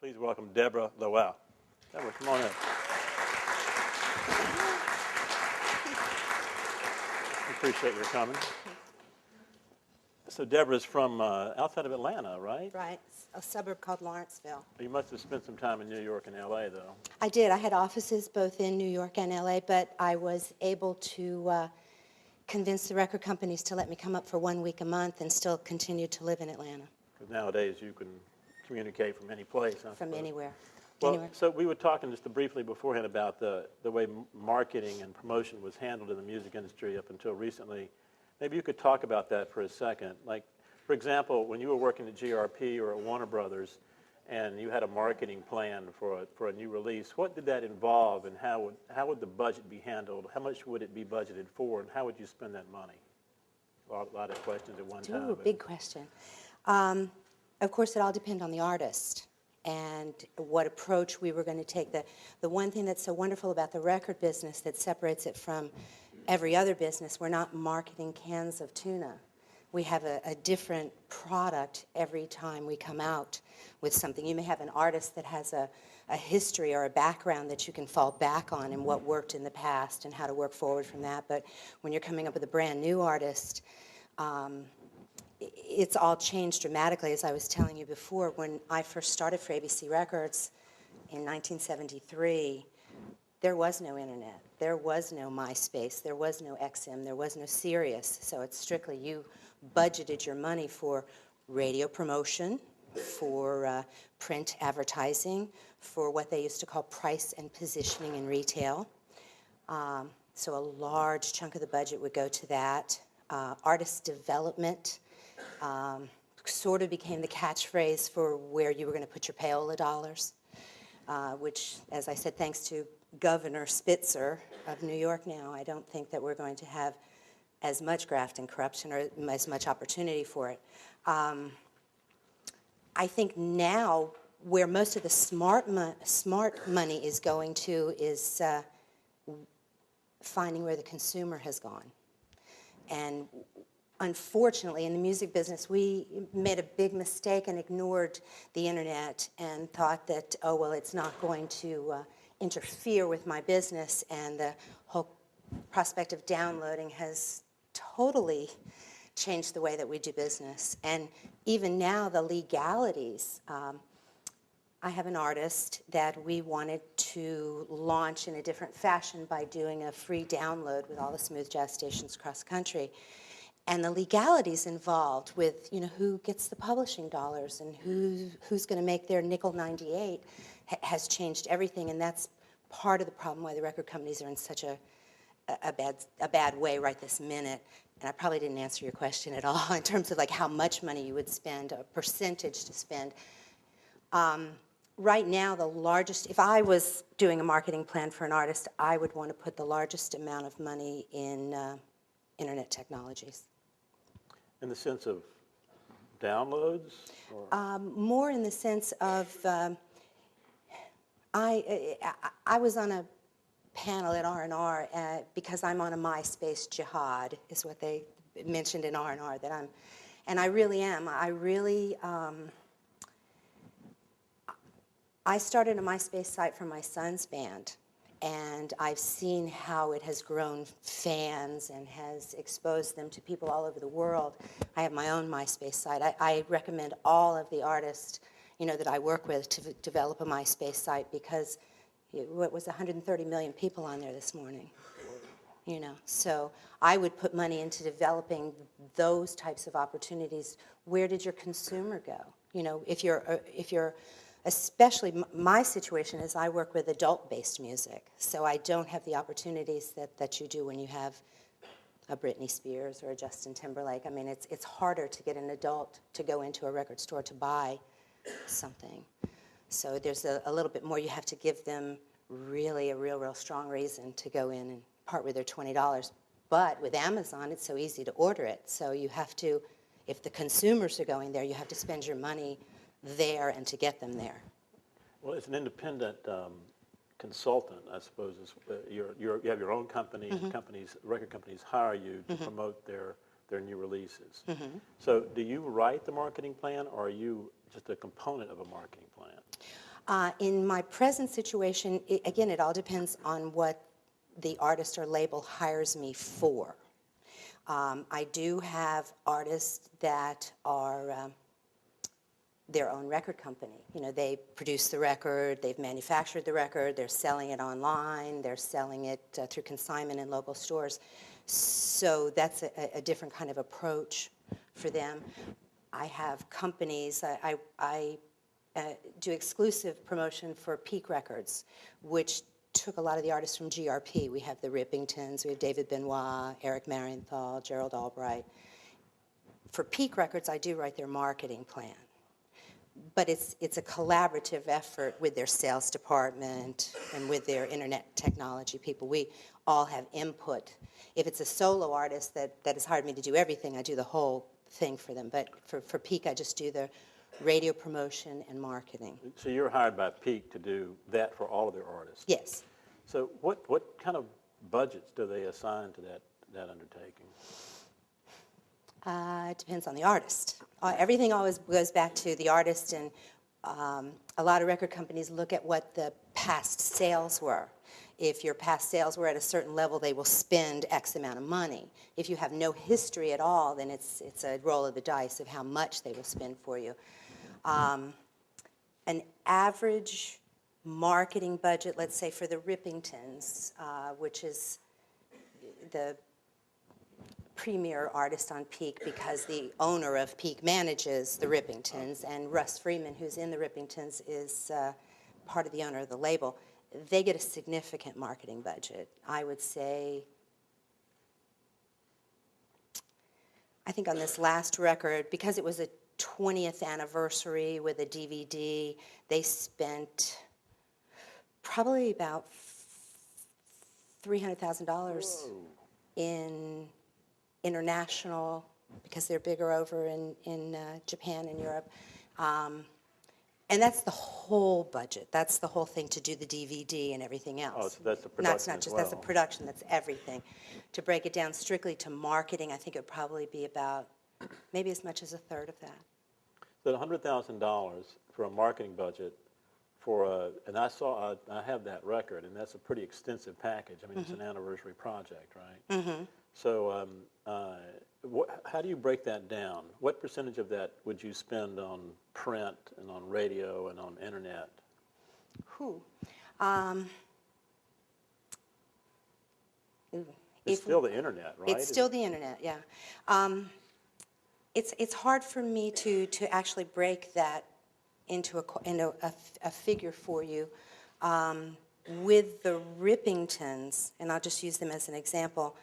Please welcome Deborah Lewow. Deborah, come on in. Appreciate your coming. So Deborah's from outside of Atlanta, right? Right, a suburb called Lawrenceville. You must have spent some time in New York and L.A., though. I did. I had offices both in New York and L.A., but I was able to convince the record companies to let me come up for 1 week a month and still continue to live in Atlanta. Because nowadays you can communicate from any place. From anywhere. Well, anywhere. so we were talking just briefly beforehand about the way marketing and promotion was handled in the music industry up until recently. Maybe you could talk about that for a second. Like, for example, when you were working at GRP or at Warner Brothers and you had a marketing plan for a new release, what did that involve and how would the budget be handled? How much would it be budgeted for and how would you spend that money? A lot of questions at one time. Ooh, big question. Of course, it all depends on the artist and what approach we were going to take. The one thing that's so wonderful about the record business that separates it from every other business, we're not marketing cans of tuna. We have a different product every time we come out with something. You may have an artist that has a history or a background that you can fall back on and what worked in the past and how to work forward from that. But when you're coming up with a brand new artist, it's all changed dramatically. As I was telling you before, when I first started for ABC Records in 1973, there was no internet. There was no MySpace. There was no XM. There was no Sirius. So it's strictly you budgeted your money for radio promotion, for print advertising, for what they used to call price and positioning in retail. So a large chunk of the budget would go to that. Artist development sort of became the catchphrase for where you were going to put your payola dollars, which, as I said, thanks to Governor Spitzer of New York now, I don't think that we're going to have as much graft and corruption or as much opportunity for it. I think now where most of the smart money is going to is finding where the consumer has gone. And unfortunately, in the music business, we made a big mistake and ignored the internet and thought that, oh, well, it's not going to interfere with my business, and the whole prospect of downloading has totally changed the way that we do business. And even now, the legalities. I have an artist that we wanted to launch in a different fashion by doing a free download with all the smooth jazz stations across the country. And the legalities involved with, who gets the publishing dollars and who's going to make their nickel 98 has changed everything, and that's part of the problem why the record companies are in such a bad way right this minute. And I probably didn't answer your question at all in terms of like how much money you would spend, a percentage to spend. Right now, the largest, if I was doing a marketing plan for an artist, I would want to put the largest amount of money in internet technologies. In the sense of downloads? Or? More in the sense of, I was on a panel at R&R because I'm on a MySpace jihad, is what they mentioned in R&R, that I'm, and I really am. I started a MySpace site for my son's band, and I've seen how it has grown fans and has exposed them to people all over the world. I have my own MySpace site. I recommend all of the artists, that I work with to develop a MySpace site because what was 130 million people on there this morning. So I would put money into developing those types of opportunities. Where did your consumer go? If you're especially my situation is I work with adult-based music, so I don't have the opportunities that you do when you have a Britney Spears or a Justin Timberlake. I mean, it's harder to get an adult to go into a record store to buy something. So there's a little bit more. You have to give them really a real strong reason to go in and part with their $20. But with Amazon, it's so easy to order it. So you have to, if the consumers are going there, you have to spend your money there and to get them there. Well, it's an independent consultant, I suppose. You have your own company, and record companies hire you to promote their new releases. So do you write the marketing plan, or are you just a component of a marketing plan? In my present situation, again, it all depends on what the artist or label hires me for. I do have artists that are their own record company. You know, they produce the record, they've manufactured the record, they're selling it online, they're selling it through consignment in local stores. So that's a different kind of approach for them. I have companies, I do exclusive promotion for Peak Records, which took a lot of the artists from GRP. We have the Rippingtons, we have David Benoit, Eric Marienthal, Gerald Albright. For Peak Records, I do write their marketing plan. But it's a collaborative effort with their sales department and with their internet technology people. We all have input. If it's a solo artist that has hired me to do everything, I do the whole thing for them. But for Peak, I just do the radio promotion and marketing. So you're hired by Peak to do that for all of their artists? Yes. So what kind of budgets do they assign to that undertaking? It depends on the artist. Everything always goes back to the artist, and a lot of record companies look at what the past sales were. If your past sales were at a certain level, they will spend X amount of money. If you have no history at all, then it's a roll of the dice of how much they will spend for you. An average marketing budget, let's say for the Rippingtons, which is the premier artist on Peak because the owner of Peak manages the Rippingtons, and Russ Freeman, who's in the Rippingtons, is part of the owner of the label. They get a significant marketing budget. I would say, I think on this last record, because it was a 20th anniversary with a DVD, they spent probably about $300,000 in international, because they're bigger over in Japan and Europe. And that's the whole budget. That's the whole thing to do the DVD and everything else. Oh, so that's the production No, it's not just, that's the well. production, that's everything. To break it down strictly to marketing, I think it would probably be about maybe as much as a third of that. So $100,000 for a marketing budget for and I have that record, and that's a pretty extensive package. I mean, it's an anniversary project, right? Mm-hmm. So how do you break that down? What percentage of that would you spend on print and on radio and on internet? It's still the internet, right? It's still the internet, yeah. It's hard for me to actually break that into a figure for you. With the Rippingtons, and I'll just use them as an example,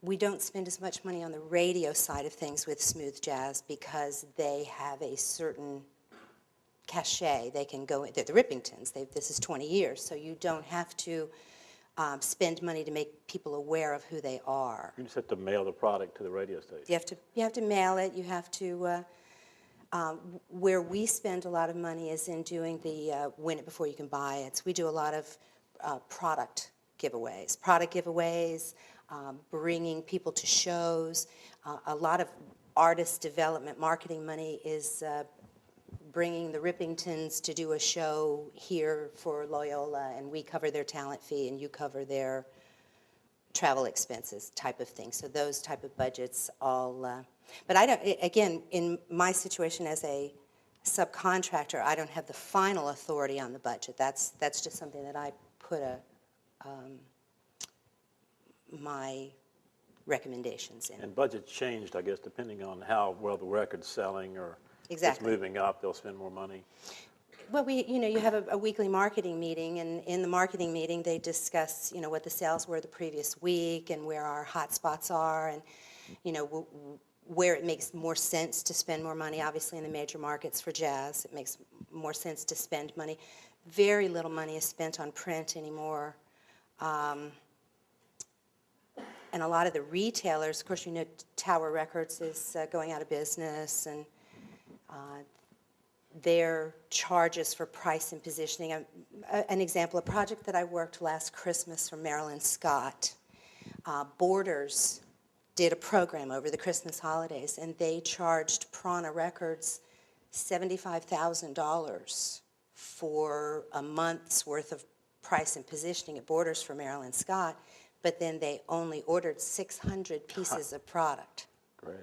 we don't spend as much money on the radio side of things with smooth jazz because they have a certain cachet. They can go, they're the Rippingtons, this is 20 years, so you don't have to spend money to make people aware of who they are. You just have to mail the product to the radio station. You have to mail it, you have to, where we spend a lot of money is in doing the win it before you can buy it. So we do a lot of product giveaways, bringing people to shows. A lot of artist development marketing money is bringing the Rippingtons to do a show here for Loyola, and we cover their talent fee and you cover their travel expenses type of thing. So those type of budgets all, but I don't, again, in my situation as a subcontractor, I don't have the final authority on the budget. That's just something that I put my recommendations in. And budgets changed, I guess, depending on how well the record's selling, or Exactly. it's moving up, they'll spend more money. Well, you have a weekly marketing meeting, and in the marketing meeting they discuss, what the sales were the previous week and where our hot spots are, and, where it makes more sense to spend more money. Obviously, in the major markets for jazz, it makes more sense to spend money. Very little money is spent on print anymore. And a lot of the retailers, of course, Tower Records is going out of business, and their charges for price and positioning. An example, a project that I worked last Christmas for Marilyn Scott. Borders did a program over the Christmas holidays, and they charged Prana Records $75,000 for a month's worth of price and positioning at Borders for Marilyn Scott, but then they only ordered 600 pieces of product. Great.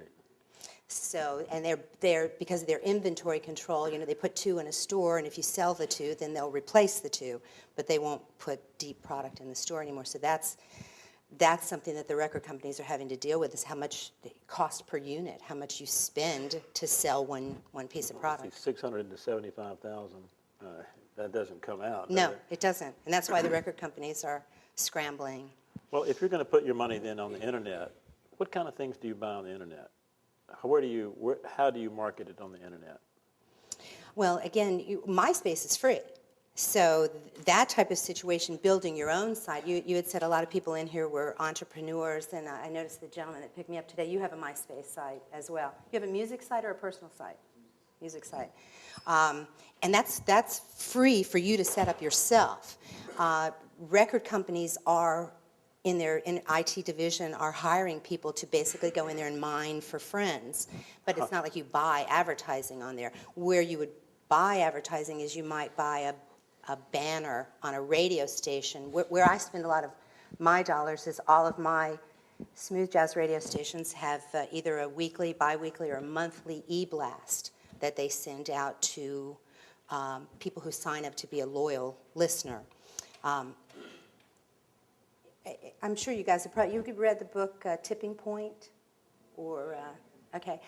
So, and they're because of their inventory control, you know, they put 2 in a store, and if you sell the 2, then they'll replace the 2, but they won't put deep product in the store anymore. So that's something that the record companies are having to deal with, is how much it costs per unit, how much you spend to sell one piece of product. 600 to 75,000. That doesn't come out. No, does it? it doesn't, and that's why the record companies are scrambling. Well, if you're going to put your money then on the internet, what kind of things do you buy on the internet? How do you market it on the internet? Well, again, MySpace is free. So that type of situation, building your own site, you had said a lot of people in here were entrepreneurs, and I noticed the gentleman that picked me up today, you have a MySpace site as well. You have a music site or a personal site? Music site. And that's free for you to set up yourself. Record companies are, in their IT division, are hiring people to basically go in there and mine for friends. But it's not like you buy advertising on there. Where you would buy advertising is you might buy a banner on a radio station. Where I spend a lot of my dollars is all of my smooth jazz radio stations have either a weekly, bi-weekly, or a monthly e-blast that they send out to people who sign up to be a loyal listener. I'm sure you guys have probably, you've read the book Tipping Point, or, okay.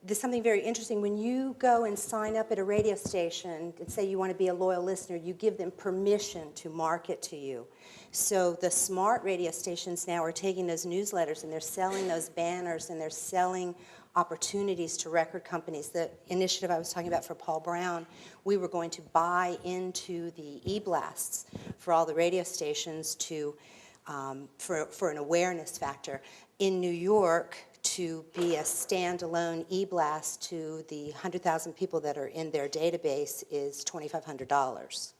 There's something very interesting. When you go and sign up at a radio station and say you want to be a loyal listener, you give them permission to market to you. So the smart radio stations now are taking those newsletters and they're selling those banners and they're selling opportunities to record companies. The initiative I was talking about for Paul Brown, we were going to buy into the e-blasts for all the radio stations to for an awareness factor. In New York, to be a standalone e-blast to the 100,000 people that are in their database is $2,500.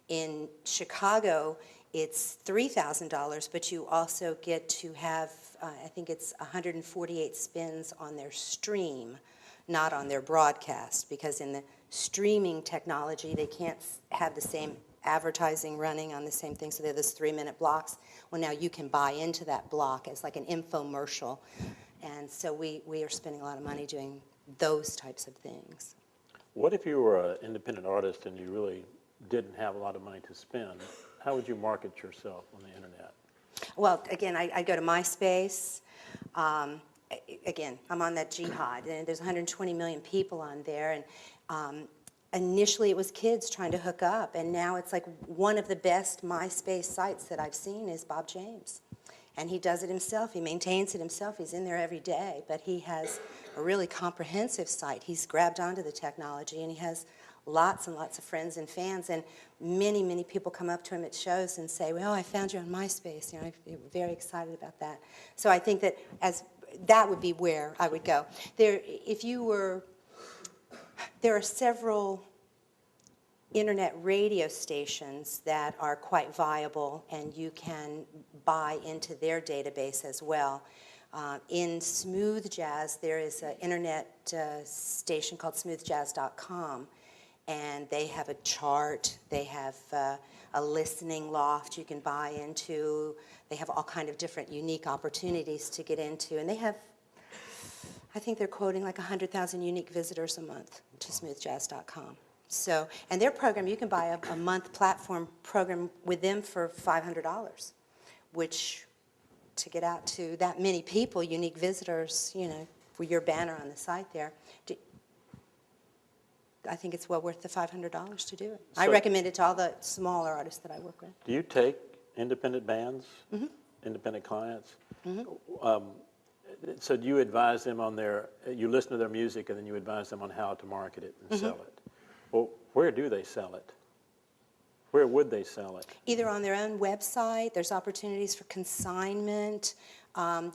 In Chicago, it's $3,000, but you also get to have, I think it's 148 spins on their stream, not on their broadcast, because in the streaming technology, they can't have the same advertising running on the same thing, so they're those 3-minute blocks. Well, now you can buy into that block as like an infomercial, and so we are spending a lot of money doing those types of things. What if you were an independent artist and you really didn't have a lot of money to spend? How would you market yourself on the internet? Well, again, I go to MySpace. Again, I'm on that jihad, and there's 120 million people on there, and initially it was kids trying to hook up, and now it's like one of the best MySpace sites that I've seen is Bob James. And he does it himself. He maintains it himself. He's in there every day, but he has a really comprehensive site. He's grabbed onto the technology, and he has lots and lots of friends and fans, and many, many people come up to him at shows and say, well, I found you on MySpace. You know, I'm very excited about that. So I think that that would be where I would go. There are several internet radio stations that are quite viable, and you can buy into their database as well. In smooth jazz, there is an internet station called smoothjazz.com, and they have a chart. They have a listening loft you can buy into. They have all kind of different unique opportunities to get into, and they have, I think they're quoting like 100,000 unique visitors a month to smoothjazz.com. So, and their program, you can buy a month platform program with them for $500, which, to get out to that many people, unique visitors, you know, with your banner on the site there, I think it's well worth the $500 to do it. I recommend it to all the smaller artists that I work with. Do you take independent bands, independent clients? So do you advise them on you listen to their music and then you advise them on how to market it and sell it? Well, where do they sell it? Where would they sell it? Either on their own website. There's opportunities for consignment.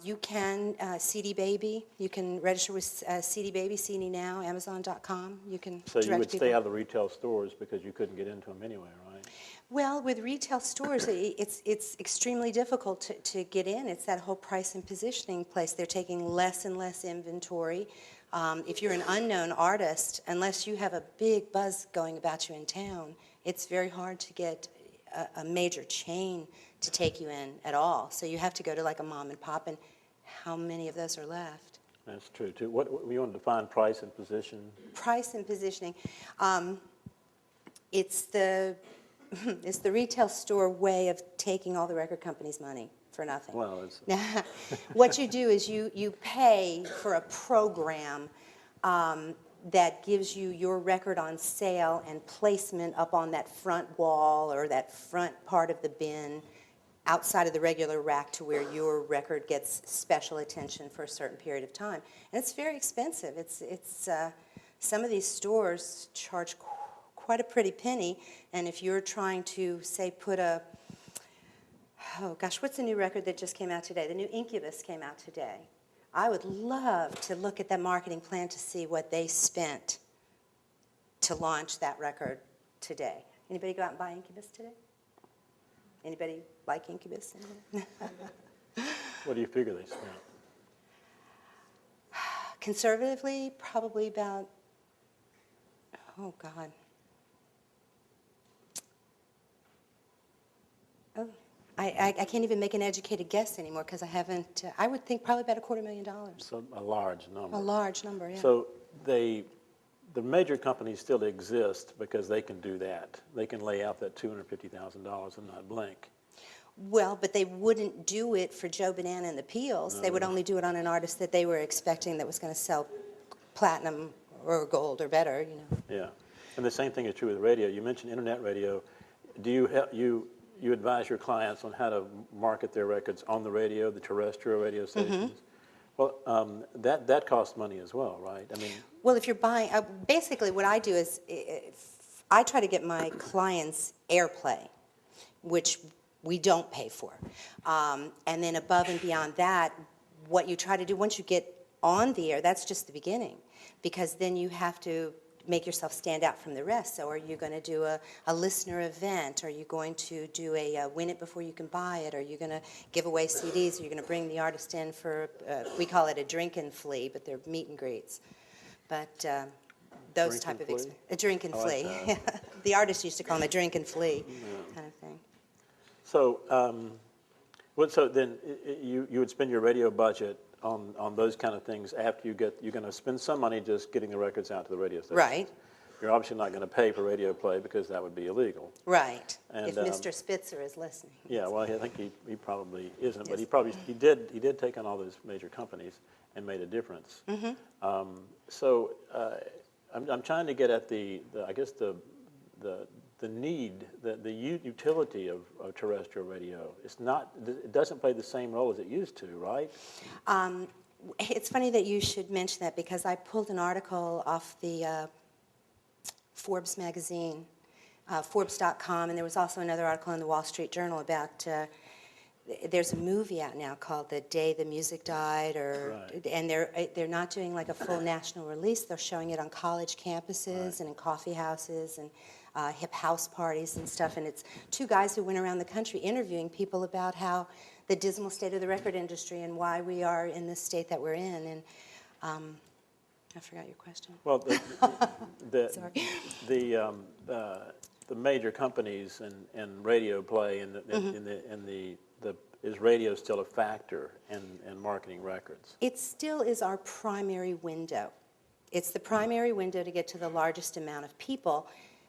You can, CD Baby. You can register with CD Baby, CD Now, Amazon.com. You can So you would people. stay out of the retail stores because you couldn't get into them anyway, right? Well, with retail stores, it's extremely difficult to get in. It's that whole price and positioning place. They're taking less and less inventory. If you're an unknown artist, unless you have a big buzz going about you in town, it's very hard to get a major chain to take you in at all. So you have to go to like a mom and pop, and how many of those are left? That's true, too. What you want to define price and position? Price and positioning. It's the it's the retail store way of taking all the record companies' money for nothing. Well, it's... What you do is you pay for a program that gives you your record on sale and placement up on that front wall or that front part of the bin outside of the regular rack to where your record gets special attention for a certain period of time. And it's very expensive. It's some of these stores charge quite a pretty penny, and if you're trying to, say, put a, oh gosh, what's the new record that just came out today? The new Incubus came out today. I would love to look at that marketing plan to see what they spent to launch that record today. Anybody go out and buy Incubus today? Anybody like Incubus? What do you figure they spent? Conservatively, probably about, oh God. Oh, I can't even make an educated guess anymore because I haven't, I would think probably about $250,000. So a large number. A large number, yeah. So the major companies still exist because they can do that. They can lay out that $250,000 and not blink. Well, but they wouldn't do it for Joe Banana and the Peels. No. They would only do it on an artist that they were expecting that was going to sell platinum or gold or better, you know. Yeah. And the same thing is true with radio. You mentioned internet radio. Do you advise your clients on how to market their records on the radio, the terrestrial radio stations? Mm-hmm. Well, that costs money as well, right? I mean, well, if you're buying, basically what I do is I try to get my clients airplay, which we don't pay for. And then above and beyond that, what you try to do once you get on the air, that's just the beginning, because then you have to make yourself stand out from the rest. So are you going to do a listener event? Are you going to do a win it before you can buy it? Are you going to give away CDs? Are you going to bring the artist in for, we call it a drink and flea, but they're meet and greets. But those Drink type and of, flea? a drink and I like flea. The artist used to call them a drink and flea kind of thing. so so then you would spend your radio budget on those kind of things after you're going to spend some money just getting the records out to the radio station. Right. You're obviously not going to pay for radio play because that would be illegal. Right. And, if Mr. Spitzer is listening. Yeah, well, I think he probably isn't, but Yes. he did take on all those major companies and made a difference. Mm-hmm. So I'm trying to get at the need, the utility of terrestrial radio. It doesn't play the same role as it used to, right? It's funny that you should mention that because I pulled an article off the Forbes magazine, Forbes.com, and there was also another article in the Wall Street Journal about, there's a movie out now called The Day the Music Died, Right. and they're not doing like a full national release. They're showing it on college campuses Right. and in coffee houses and hip house parties and stuff, and it's two guys who went around the country interviewing people about how the dismal state of the record industry and why we are in the state that we're in. And I forgot your question. Well, Sorry. the major companies and radio play is radio still a factor in marketing records? It still is our primary window. It's the primary window to get to the largest amount of people.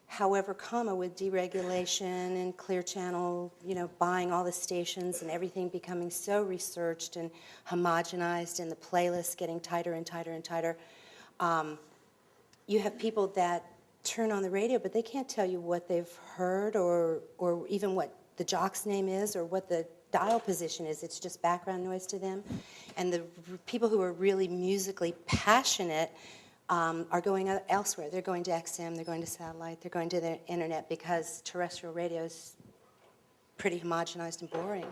However, with deregulation and Clear Channel, buying all the stations and everything becoming so researched and homogenized and the playlists getting tighter and tighter and tighter, you have people that turn on the radio, but they can't tell you what they've heard or even what the jock's name is or what the dial position is. It's just background noise to them. And the people who are really musically passionate are going elsewhere. They're going to XM, they're going to satellite, they're going to the internet because terrestrial radio is pretty homogenized and boring.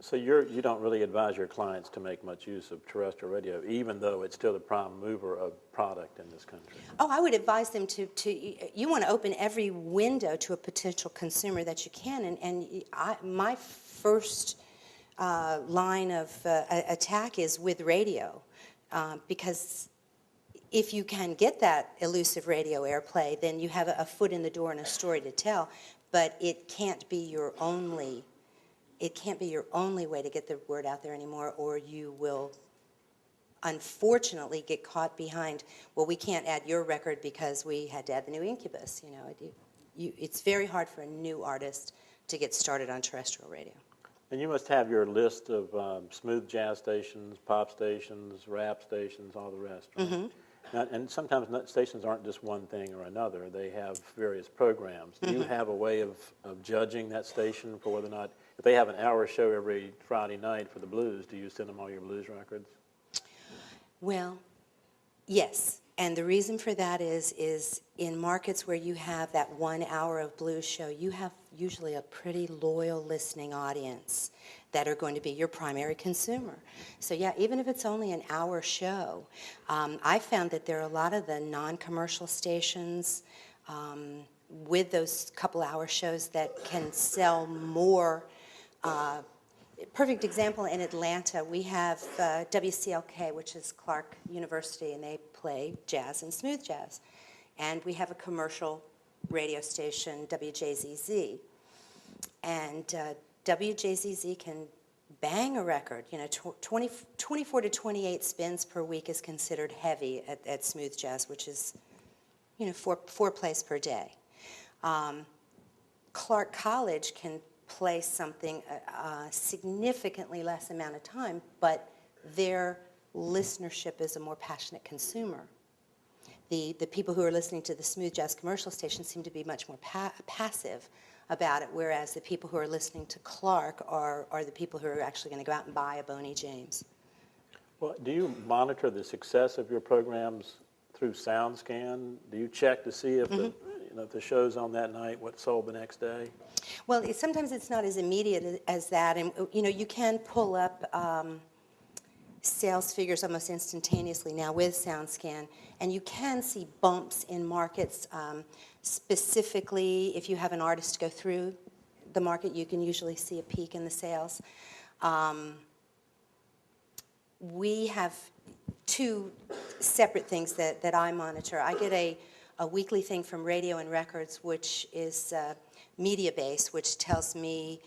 So you don't really advise your clients to make much use of terrestrial radio, even though it's still the prime mover of product in this country? Oh, I would advise them to you want to open every window to a potential consumer that you can. And my first line of attack is with radio because if you can get that elusive radio airplay, then you have a foot in the door and a story to tell. But it can't be your only way to get the word out there anymore, or you will unfortunately get caught behind, well, we can't add your record because we had to add the new Incubus. You know, it's very hard for a new artist to get started on terrestrial radio. And you must have your list of smooth jazz stations, pop stations, rap stations, all the rest, right? Mm-hmm. Now, and sometimes stations aren't just one thing or another. They have various programs. Do you have a way of judging that station for whether or not, if they have an hour show every Friday night for the blues, do you send them all your blues records? Well, yes. And the reason for that is in markets where you have that 1 hour of blues show, you have usually a pretty loyal listening audience that are going to be your primary consumer. So yeah, even if it's only an hour show, I found that there are a lot of the non-commercial stations with those couple hour shows that can sell more. Perfect example, in Atlanta, we have WCLK, which is Clark University, and they play jazz and smooth jazz. And we have a commercial radio station, WJZZ. And WJZZ can bang a record. You know, 24 to 28 spins per week is considered heavy at smooth jazz, which is, you know, four plays per day. Clark College can play something a significantly less amount of time, but their listenership is a more passionate consumer. The people who are listening to the smooth jazz commercial station seem to be much more passive about it, whereas the people who are listening to Clark are the people who are actually going to go out and buy a Boney James. Well, do you monitor the success of your programs through SoundScan? Do you check to see if if the show's on that night, what sold the next day? Well, sometimes it's not as immediate as that, and you know, you can pull up sales figures almost instantaneously now with SoundScan, and you can see bumps in markets. Specifically, if you have an artist go through the market, you can usually see a peak in the sales. We have two separate things that I monitor. I get a weekly thing from Radio and Records, which is media-based, which tells me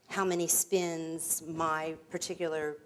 how many spins my particular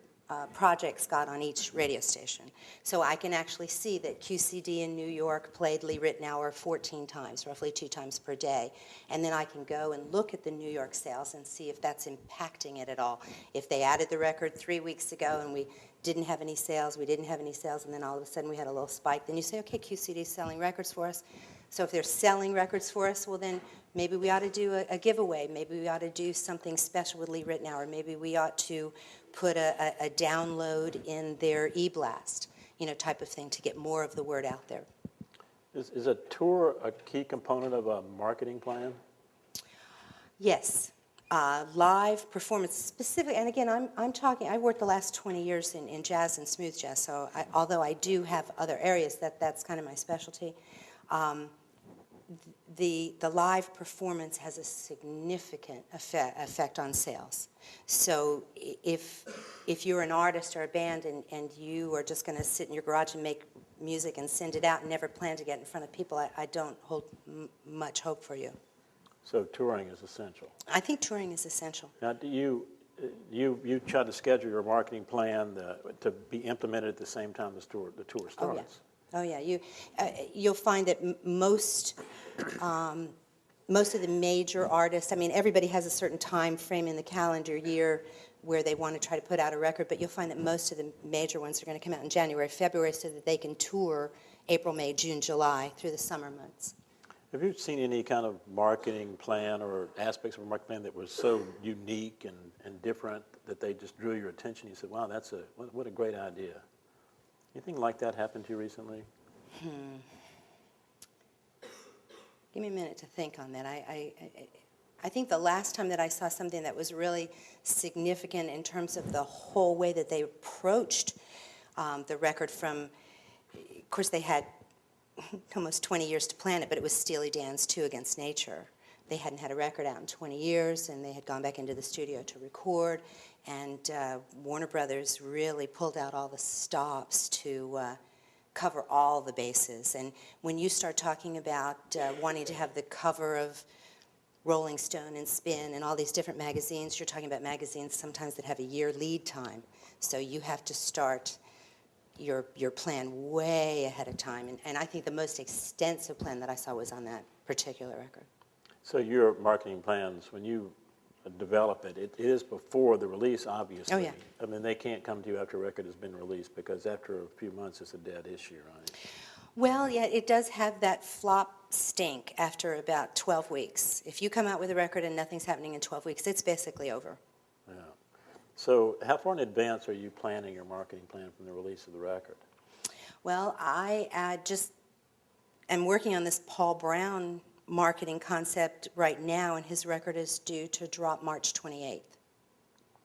projects got on each radio station. So I can actually see that QCD in New York played Lee Ritenour 14 times, roughly 2 times per day. And then I can go and look at the New York sales and see if that's impacting it at all. If they added the record 3 weeks ago and we didn't have any sales, and then all of a sudden we had a little spike, then you say, okay, QCD is selling records for us. So if they're selling records for us, well then maybe we ought to do a giveaway. Maybe we ought to do something special with Lee Ritenour. Maybe we ought to put a download in their e-blast, you know, type of thing to get more of the word out there. Is a tour a key component of a marketing plan? Yes. Live performance specific, and again, I worked the last 20 years in jazz and smooth jazz, so although I do have other areas, that's kind of my specialty. The live performance has a significant effect on sales. So if you're an artist or a band and you are just going to sit in your garage and make music and send it out and never plan to get in front of people, I don't hold much hope for you. So touring is essential. I think touring is essential. Now, do you try to schedule your marketing plan to be implemented at the same time the tour starts? Oh yeah. You'll find that most of the major artists, I mean, everybody has a certain time frame in the calendar year where they want to try to put out a record, but you'll find that most of the major ones are going to come out in January, February, so that they can tour April, May, June, July through the summer months. Have you seen any kind of marketing plan or aspects of a marketing plan that was so unique and different that they just drew your attention? You said, wow, what a great idea. Anything like that happened to you recently? Give me a minute to think on that. I think the last time that I saw something that was really significant in terms of the whole way that they approached the record from, of course, they had almost 20 years to plan it, but it was Steely Dan's Two Against Nature. They hadn't had a record out in 20 years, and they had gone back into the studio to record, and Warner Brothers really pulled out all the stops to cover all the bases. And when you start talking about wanting to have the cover of Rolling Stone and Spin and all these different magazines, you're talking about magazines sometimes that have a year lead time. So you have to start your plan way ahead of time. And I think the most extensive plan that I saw was on that particular record. So your marketing plans, when you develop it, it is before the release, obviously. Oh, yeah. I mean, they can't come to you after a record has been released, because after a few months, it's a dead issue, right? Well, yeah, it does have that flop stink after about 12 weeks. If you come out with a record and nothing's happening in 12 weeks, it's basically over. Yeah. So how far in advance are you planning your marketing plan from the release of the record? Well, I just am working on this Paul Brown marketing concept right now, and his record is due to drop March 28th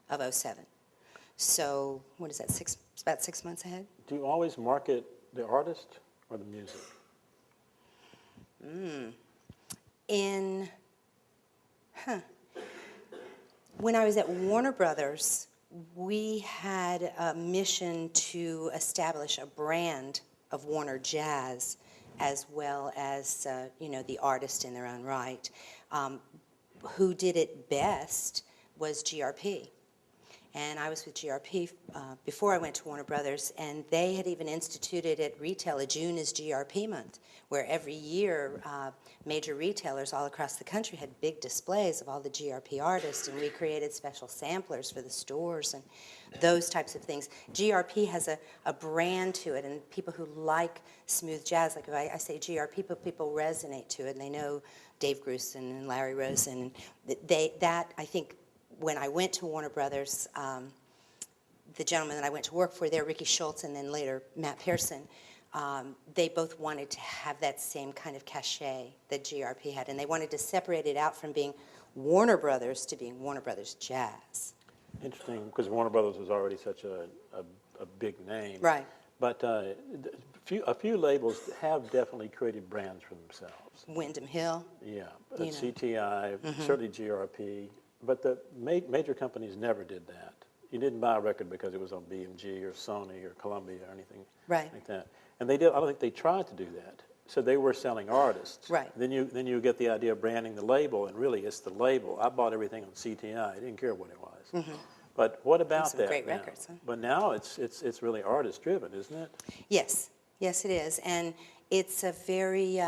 of '07. So what is that, it's about 6 months ahead? Do you always market the artist or the music? When I was at Warner Brothers, we had a mission to establish a brand of Warner Jazz, as well as the artist in their own right. Who did it best was GRP. And I was with GRP before I went to Warner Brothers, and they had even instituted at retail a June is GRP month, where every year major retailers all across the country had big displays of all the GRP artists, and we created special samplers for the stores and those types of things. GRP has a brand to it, and people who like smooth jazz, like if I say GRP, people resonate to it, and they know Dave Grusin and Larry Rosen. That I think, when I went to Warner Brothers, the gentleman that I went to work for there, Ricky Schultz, and then later Matt Pearson, they both wanted to have that same kind of cachet that GRP had, and they wanted to separate it out from being Warner Brothers to being Warner Brothers Jazz. Interesting, because Warner Brothers was already such a big name. Right. But a few labels have definitely created brands for themselves. Windham Hill. Yeah, You know. CTI, certainly GRP. But the major companies never did that. You didn't buy a record because it was on BMG or Sony or Columbia or anything like that. And they did. I don't think they tried to do that. So they were selling artists. Right. Then you get the idea of branding the label, and really it's the label. I bought everything on CTI. I didn't care what it was. But what about Some that great now? records, huh? But now it's really artist driven, isn't it? Yes, yes, it is, and it's a very,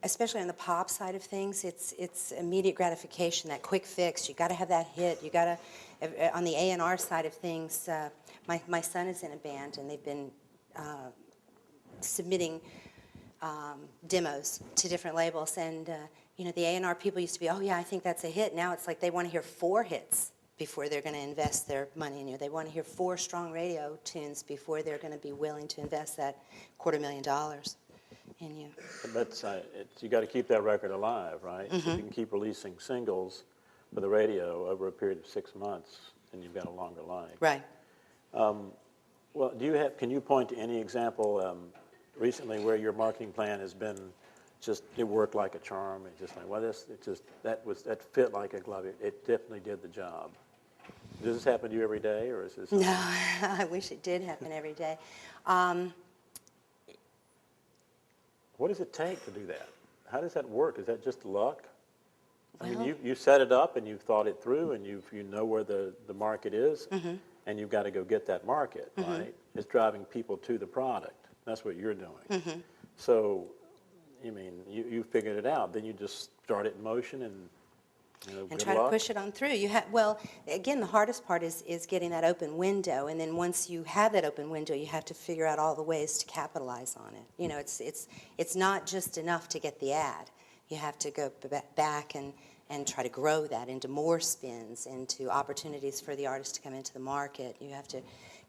especially on the pop side of things, it's immediate gratification, that quick fix. You got to have that hit. You got to, on the A&R side of things. My son is in a band, and they've been submitting demos to different labels, and the A&R people used to be, oh yeah, I think that's a hit. Now it's like they want to hear 4 hits before they're going to invest their money in you. They want to hear 4 strong radio tunes before they're going to be willing to invest that $250,000 in you. But you got to keep that record alive, right? So if you can keep releasing singles for the radio over a period of 6 months, then you've got a longer life. Right. Well, can you point to any example recently where your marketing plan has been it worked like a charm? It's just like, well, that fit like a glove. It definitely did the job. Does this happen to you every day, or is this? No, I wish it did happen every day. What does it take to do that? How does that work? Is that just luck? I Well, mean, you set it up and you've thought it through, and you know where the market is, and you've got to go get that market, right? It's driving people to the product. That's what you're doing. So, you mean, you figured it out. Then you just start it in motion and good try luck. to push it on through. Well, again, the hardest part is getting that open window, and then once you have that open window, you have to figure out all the ways to capitalize on it. It's not just enough to get the ad. You have to go back and try to grow that into more spins, into opportunities for the artist to come into the market. You have to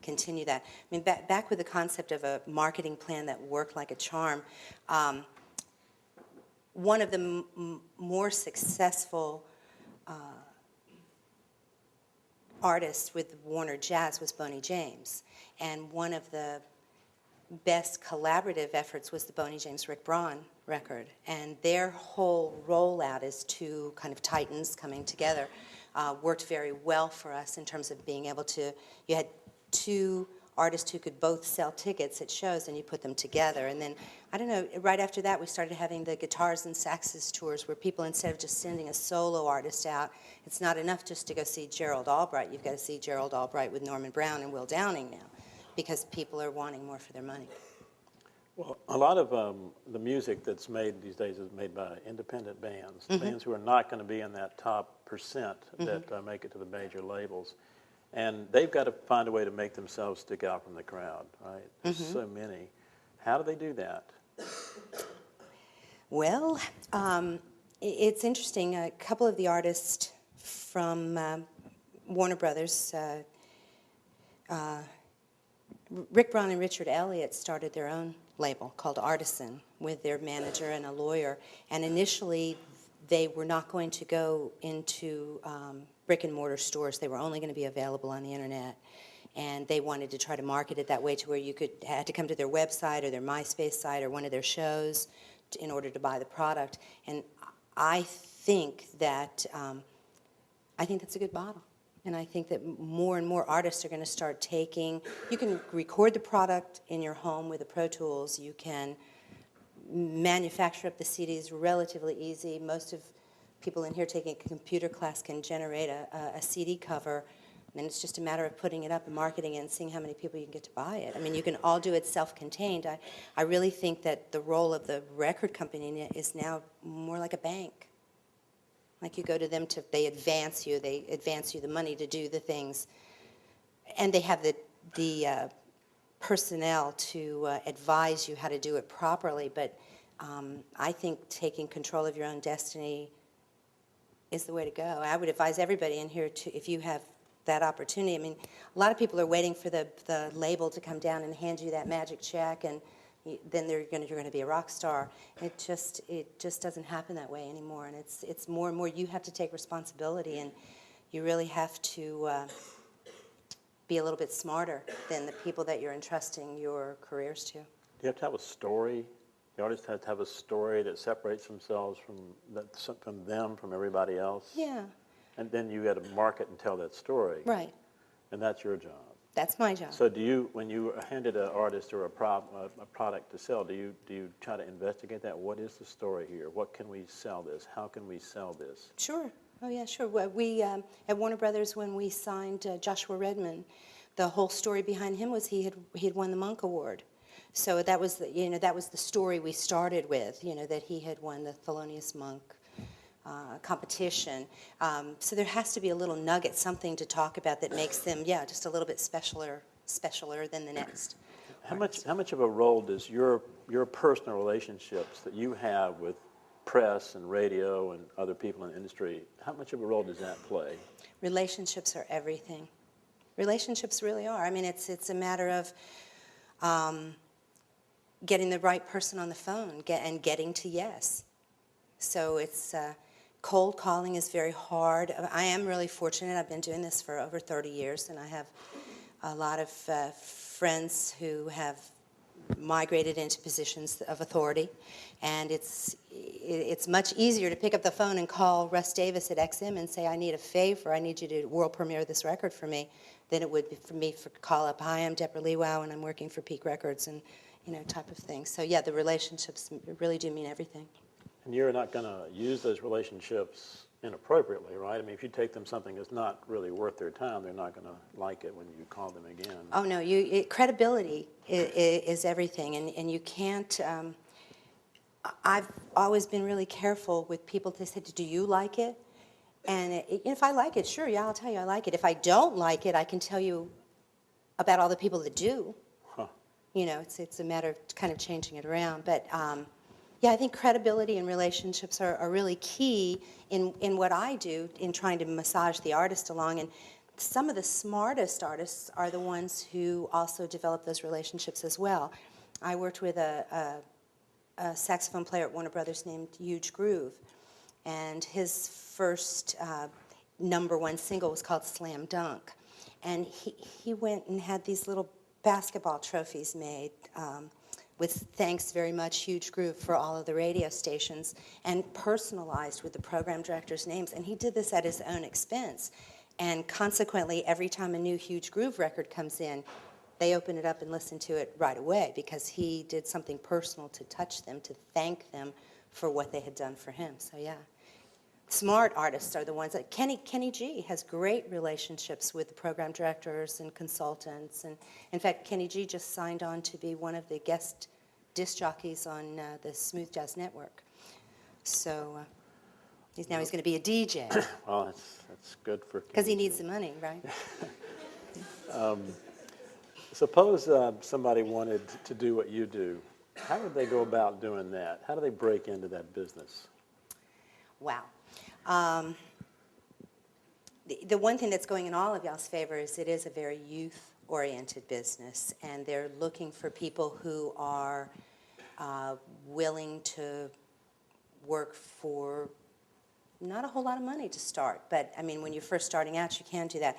continue that. I mean, back with the concept of a marketing plan that worked like a charm, one of the more successful artists with Warner Jazz was Boney James, and one of the best collaborative efforts was the Boney James Rick Braun record, and their whole rollout as 2 kind of titans coming together worked very well for us in terms of being able to, you had 2 artists who could both sell tickets at shows, and you put them together. And then, I don't know, right after that we started having the guitars and saxes tours where people, instead of just sending a solo artist out, it's not enough just to go see Gerald Albright. You've got to see Gerald Albright with Norman Brown and Will Downing now, because people are wanting more for their money. Well, a lot of the music that's made these days is made by independent bands, bands who are not going to be in that top percent that make it to the major labels. And they've got to find a way to make themselves stick out from the crowd, right? There's so many. How do they do that? Well, it's interesting. A couple of the artists from Warner Brothers, Rick Braun and Richard Elliott, started their own label called Artisan with their manager and a lawyer. And initially, they were not going to go into brick and mortar stores. They were only going to be available on the internet. And they wanted to try to market it that way, to where you had to come to their website or their MySpace site or one of their shows in order to buy the product. And I think that that's a good model. And I think that more and more artists are going to start taking, you can record the product in your home with the Pro Tools. You can manufacture up the CDs relatively easy. Most of people in here taking a computer class can generate a CD cover. And it's just a matter of putting it up and marketing it and seeing how many people you can get to buy it. I mean, you can all do it self-contained. I really think that the role of the record company is now more like a bank. Like, you go to them they advance you the money to do the things, and they have the personnel to advise you how to do it properly. But I think taking control of your own destiny is the way to go. I would advise everybody in here to, if you have that opportunity. I mean, a lot of people are waiting for the label to come down and hand you that magic check, and then you're going to be a rock star. It just doesn't happen that way anymore, and it's more and more you have to take responsibility, and you really have to be a little bit smarter than the people that you're entrusting your careers to. Do you have to have a story? The artist has to have a story that separates themselves from everybody else? Yeah. And then you got to market and tell that story. Right. And that's your job. That's my job. So when you handed an artist or a product to sell, do you try to investigate that? What is the story here? What can we sell this? How can we sell this? Sure. Oh, yeah, sure. Well, we, at Warner Brothers, when we signed Joshua Redman, the whole story behind him was he had won the Monk Award. So that was the story we started with, that he had won the Thelonious Monk competition. So there has to be a little nugget, something to talk about that makes them, just a little bit specialer than the next. How much of a role does your personal relationships that you have with press and radio and other people in the industry, how much of a role does that play? Relationships are everything. Relationships really are. I mean, it's a matter of getting the right person on the phone and getting to yes. So it's cold calling is very hard. I am really fortunate. I've been doing this for over 30 years, and I have a lot of friends who have migrated into positions of authority, and it's much easier to pick up the phone and call Russ Davis at XM and say, I need a favor, I need you to world premiere this record for me, than it would be for me to call up, hi, I'm Deborah Lewow, and I'm working for Peak Records, and type of thing. So yeah, the relationships really do mean everything. And you're not going to use those relationships inappropriately, right? I mean, if you take them something that's not really worth their time, they're not going to like it when you call them again. Oh, no, credibility is everything, and you can't, I've always been really careful with people to say, do you like it? And if I like it, sure, yeah, I'll tell you I like it. If I don't like it, I can tell you about all the people that do. Huh. It's a matter of kind of changing it around. But yeah, I think credibility and relationships are really key in what I do in trying to massage the artist along. And some of the smartest artists are the ones who also develop those relationships as well. I worked with a saxophone player at Warner Brothers named Huge Groove, and his first #1 single was called Slam Dunk. And he went and had these little basketball trophies made with thanks very much, Huge Groove, for all of the radio stations, and personalized with the program directors' names. And he did this at his own expense. And consequently, every time a new Huge Groove record comes in, they open it up and listen to it right away because he did something personal to touch them, to thank them for what they had done for him. So yeah, smart artists are the ones that Kenny G has great relationships with the program directors and consultants, and in fact Kenny G just signed on to be one of the guest disc jockeys on the Smooth Jazz Network. So he's going to be a DJ Well, that's good for because he Kenny needs G. the money, right? Suppose somebody wanted to do what you do. How would they go about doing that? How do they break into that business? Wow. The one thing that's going in all of y'all's favor is it is a very youth-oriented business, and they're looking for people who are willing to work for not a whole lot of money to start. But, I mean, when you're first starting out, you can do that.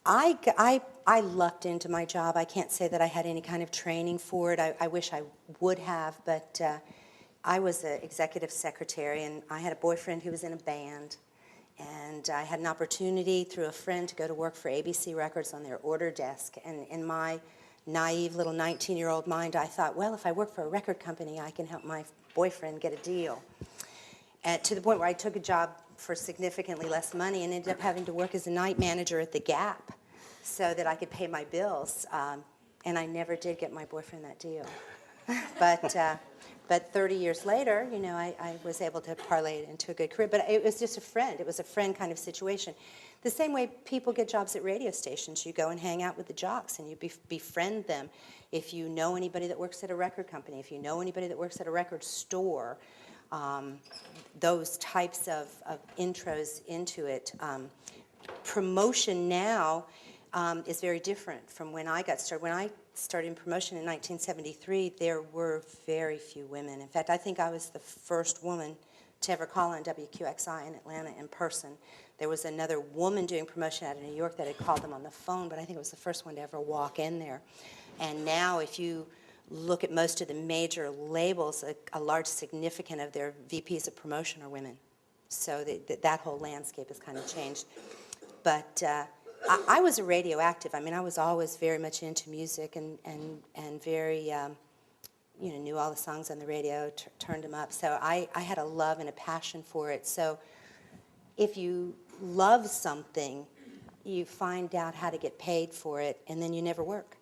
I lucked into my job. I can't say that I had any kind of training for it. I wish I would have, but I was an executive secretary, and I had a boyfriend who was in a band, and I had an opportunity through a friend to go to work for ABC Records on their order desk, and in my naive little 19-year-old mind, I thought, well, if I work for a record company, I can help my boyfriend get a deal. And to the point where I took a job for significantly less money and ended up having to work as a night manager at the Gap so that I could pay my bills. And I never did get my boyfriend that deal. But 30 years later, you know, I was able to parlay it into a good career. But it was just a friend. It was a friend kind of situation. The same way people get jobs at radio stations. You go and hang out with the jocks and you befriend them. If you know anybody that works at a record company, if you know anybody that works at a record store, those types of intros into it. Promotion now is very different from when I got started. When I started in promotion in 1973, there were very few women. In fact, I think I was the first woman to ever call on WQXI in Atlanta in person. There was another woman doing promotion out of New York that had called them on the phone, but I think it was the first one to ever walk in there. And now if you look at most of the major labels, a large significant of their VPs of promotion are women. So that whole landscape has kind of changed. But I was a radioactive. I mean, I was always very much into music and very, you know, knew all the songs on the radio, turned them up. So I had a love and a passion for it. So if you love something, you find out how to get paid for it, and then you never work.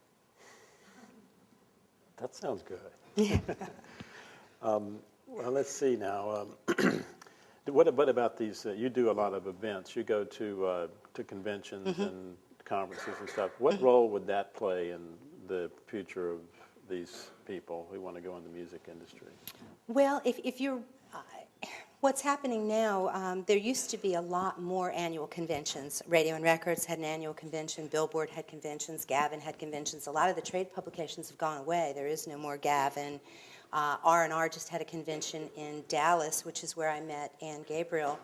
That sounds good. Well, let's see now. What about these? You do a lot of events. You go to conventions and conferences and stuff. What role would that play in the future of these people who want to go in the music industry? Well, if you're, what's happening now, there used to be a lot more annual conventions. Radio and Records had an annual convention, Billboard had conventions, Gavin had conventions. A lot of the trade publications have gone away. There is no more Gavin. R&R just had a convention in Dallas, which is where I met Ann Gabriel.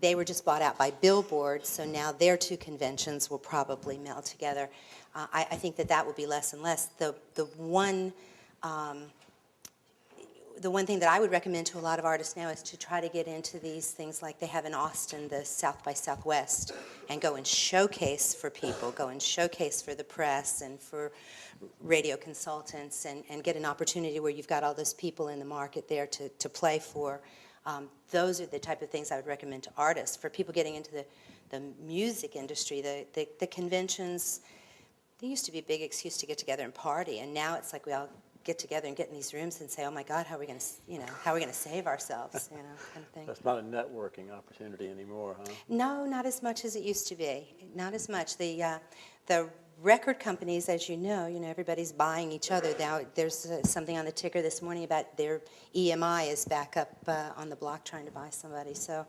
They were just bought out by Billboard, so now their two conventions will probably meld together. I think that will be less and less. The one thing that I would recommend to a lot of artists now is to try to get into these things like they have in Austin, the South by Southwest, and go and showcase for people, go and showcase for the press and for radio consultants, and get an opportunity where you've got all those people in the market there to play for. Those are the type of things I would recommend to artists. For people getting into the music industry, the conventions, they used to be a big excuse to get together and party, and now it's like we all get together and get in these rooms and say, oh my God, how are we going to save ourselves, kind of thing. That's not a networking opportunity anymore, huh? No, not as much as it used to be. Not as much. The record companies, as you know, everybody's buying each other now. There's something on the ticker this morning about their EMI is back up on the block trying to buy somebody. So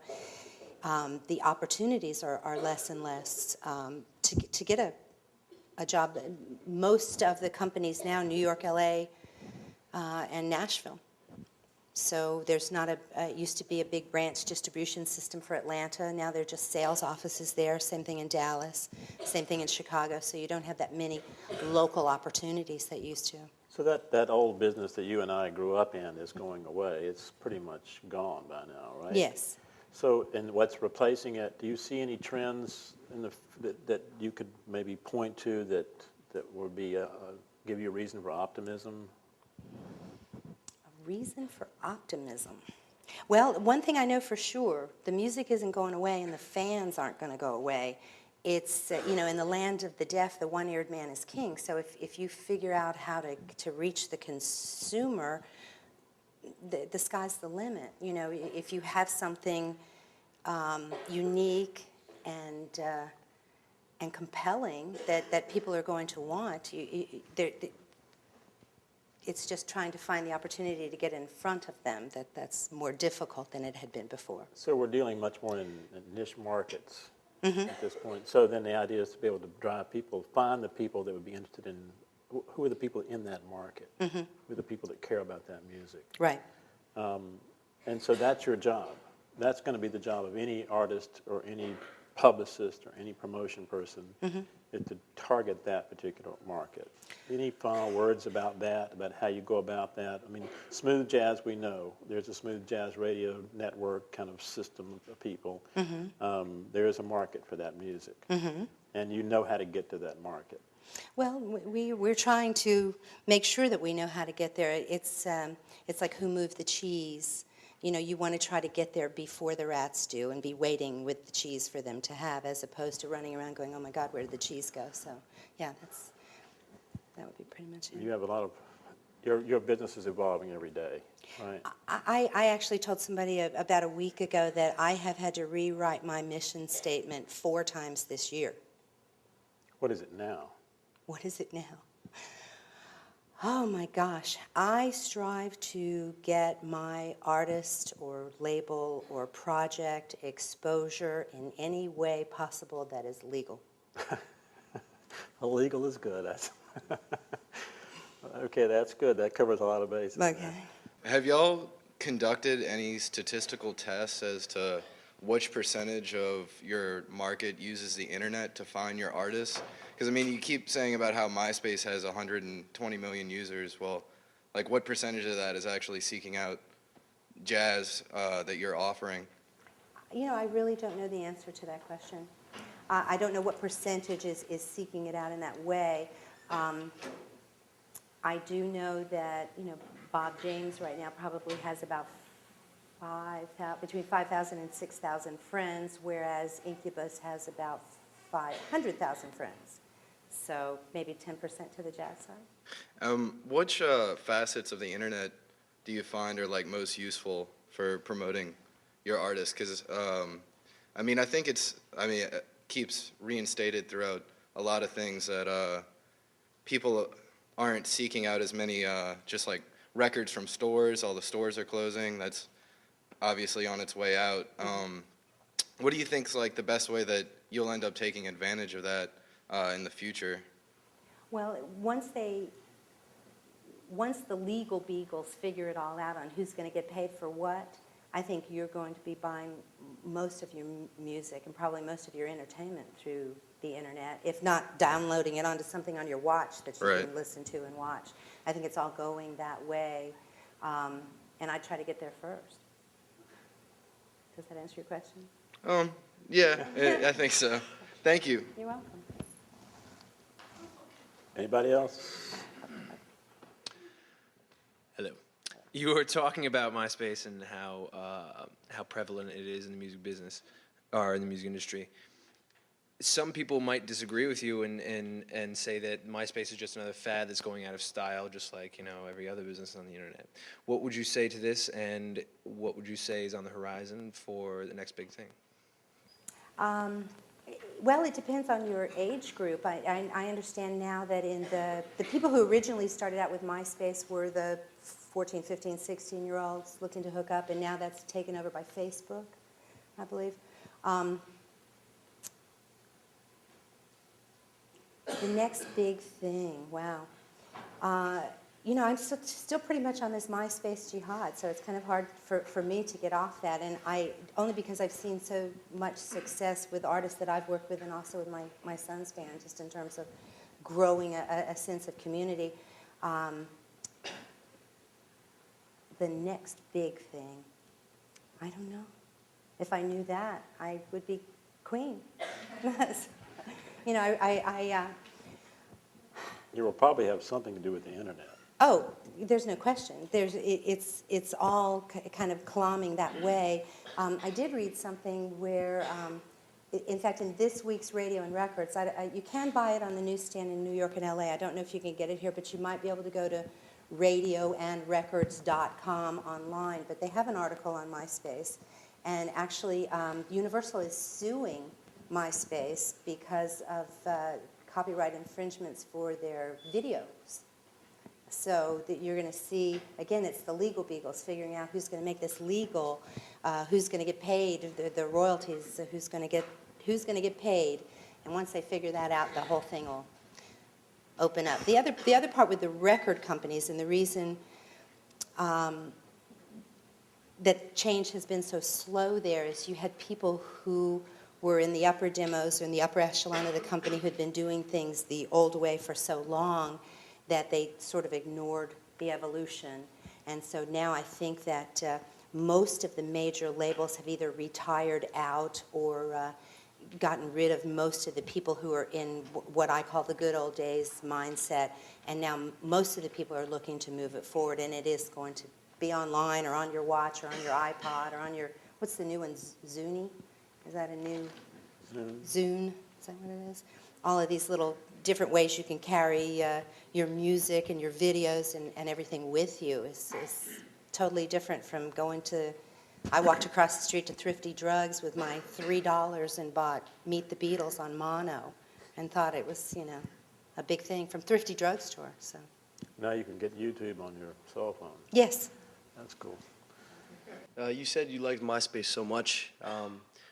the opportunities are less and less to get a job. Most of the companies now, New York, LA, and Nashville. So there's not it used to be a big branch distribution system for Atlanta. Now they're just sales offices there. Same thing in Dallas. Same thing in Chicago. So you don't have that many local opportunities that used to. So that old business that you and I grew up in is going away. It's pretty much gone by now, right? Yes. So, and what's replacing it? Do you see any trends that you could maybe point to that would be give you a reason for optimism? A reason for optimism. Well, one thing I know for sure, the music isn't going away and the fans aren't going to go away. It's, in the land of the deaf, the one-eared man is king. So if you figure out how to reach the consumer, the sky's the limit. If you have something unique and compelling that people are going to want, it's just trying to find the opportunity to get in front of them that's more difficult than it had been before. So we're dealing much more in niche markets at this point. So then the idea is to be able to drive people, find the people that would be interested in, who are the people in that market? Who are the people that care about that music? Right. And so that's your job. That's going to be the job of any artist or any publicist or any promotion person, is to target that particular market. Any final words about that, about how you go about that? I mean, smooth jazz, we know. There's a smooth jazz radio network kind of system of people. There is a market for that music. And you know how to get to that market. Well, we're trying to make sure that we know how to get there. It's like who moved the cheese. You want to try to get there before the rats do and be waiting with the cheese for them to have, as opposed to running around going, oh my God, where did the cheese go? So, yeah, that would be pretty much it. You have a lot of, your business is evolving every day, right? I actually told somebody about a week ago that I have had to rewrite my mission statement 4 times this year. What is it now? What is it now? Oh my gosh, I strive to get my artist or label or project exposure in any way possible that is legal. Legal is good. Okay, that's good. That covers a lot of bases. Okay. Have y'all conducted any statistical tests as to which percentage of your market uses the internet to find your artists? Because, you keep saying about how MySpace has 120 million users. Well, what percentage of that is actually seeking out jazz that you're offering? I really don't know the answer to that question. I don't know what percentage is seeking it out in that way. I do know that, Bob James right now probably has about between 5,000 and 6,000 friends, whereas Incubus has about 500,000 friends. So maybe 10% to the jazz side. Which facets of the internet do you find are most useful for promoting your artists? Because I think it keeps reinstated throughout a lot of things that people aren't seeking out as many just records from stores. All the stores are closing. That's obviously on its way out. What do you think is the best way that you'll end up taking advantage of that in the future? Well, once the legal beagles figure it all out on who's going to get paid for what, I think you're going to be buying most of your music and probably most of your entertainment through the internet, if not downloading it onto something on your watch that you can listen to and watch. I think it's all going that way, and I try to get there first. Does that answer your question? Yeah, I think so. Thank you. You're welcome. Anybody else? Hello. You were talking about MySpace and how prevalent it is in the music business or in the music industry. Some people might disagree with you and say that MySpace is just another fad that's going out of style, just like every other business on the internet. What would you say to this, and what would you say is on the horizon for the next big thing? Well, it depends on your age group. I understand now that in the people who originally started out with MySpace were the 14, 15, 16-year-olds looking to hook up, and now that's taken over by Facebook, I believe. The next big thing, wow. I'm still pretty much on this MySpace jihad, so it's kind of hard for me to get off that, and only because I've seen so much success with artists that I've worked with and also with my son's band, just in terms of growing a sense of community. The next big thing, I don't know. If I knew that, I would be queen. You know, You will probably have something to do with the internet. oh, there's no question. It's all kind of climbing that way. I did read something where, in fact, in this week's Radio and Records, you can buy it on the newsstand in New York and LA. I don't know if you can get it here, but you might be able to go to radioandrecords.com online. But they have an article on MySpace. And actually, Universal is suing MySpace because of copyright infringements for their videos. So that you're going to see, again, it's the legal beagles figuring out who's going to make this legal, who's going to get paid, the royalties, who's going to get paid. And once they figure that out, the whole thing will open up. The other part with the record companies, and the reason that change has been so slow there, is you had people who were in the upper demos or in the upper echelon of the company who had been doing things the old way for so long that they sort of ignored the evolution. And so now I think that most of the major labels have either retired out or gotten rid of most of the people who are in what I call the good old days mindset, and now most of the people are looking to move it forward, and it is going to be online or on your watch or on your iPod or on your, what's the new one, Zuni? Is that a new? Zune, is that what it is? All of these little different ways you can carry your music and your videos and everything with you is totally different from going to, I walked across the street to Thrifty Drugs with my $3 and bought Meet the Beatles on mono and thought it was, you know, a big thing from Thrifty Drugstore. So Now you can get YouTube on your cell phone. yes. That's cool. You said you liked MySpace so much.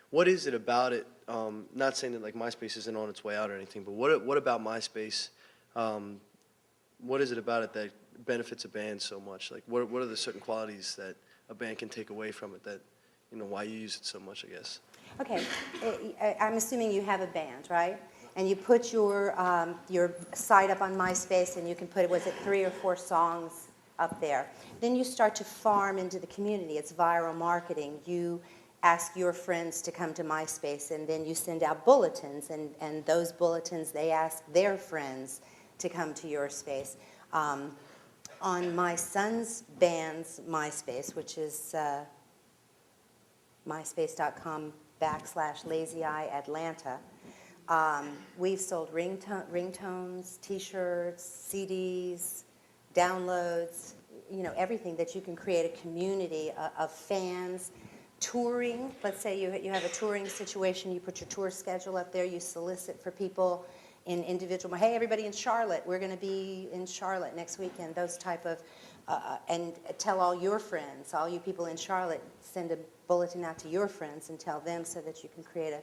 What is it about it? Not saying that like MySpace isn't on its way out or anything, but what about MySpace? What is it about it that benefits a band so much? Like, what are the certain qualities that a band can take away from it that, you know, why you use it so much, I guess? Okay, I'm assuming you have a band, right? And you put your site up on MySpace, and you can put, was it 3 or 4 songs up there? Then you start to farm into the community. It's viral marketing. You ask your friends to come to MySpace, and then you send out bulletins, and those bulletins, they ask their friends to come to your space. On my son's band's MySpace, which is myspace.com/LazyEyeAtlanta, we've sold ringtones, T-shirts, CDs, downloads, you know, everything that you can create a community of fans. Touring, let's say you have a touring situation, you put your tour schedule up there, you solicit for people in individual, hey, everybody in Charlotte, we're going to be in Charlotte next weekend, those type of, and tell all your friends, all you people in Charlotte, send a bulletin out to your friends and tell them so that you can create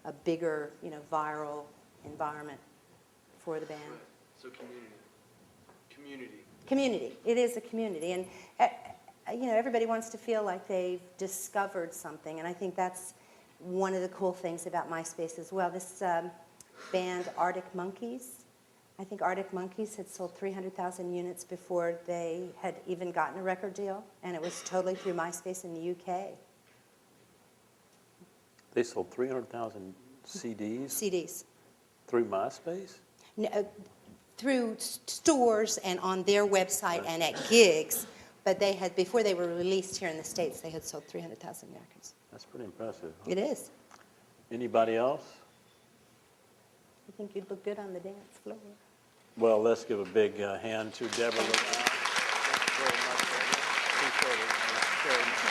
a bigger, you know, viral environment for the band. So community. Community. It is a community. And, you know, everybody wants to feel like they've discovered something. And I think that's one of the cool things about MySpace as well. This band, Arctic Monkeys, I think Arctic Monkeys had sold 300,000 units before they had even gotten a record deal. And it was totally through MySpace in the UK. They sold 300,000 CDs? CDs. Through MySpace? No, through stores and on their website and at gigs. But they had, before they were released here in the States, they had sold 300,000 records. That's pretty impressive. Huh? It is. Anybody else? I think you'd look good on the dance floor. Well, let's give a big hand to Deborah Lewow. Thank you very much, Deborah. Appreciate it. It was very nice.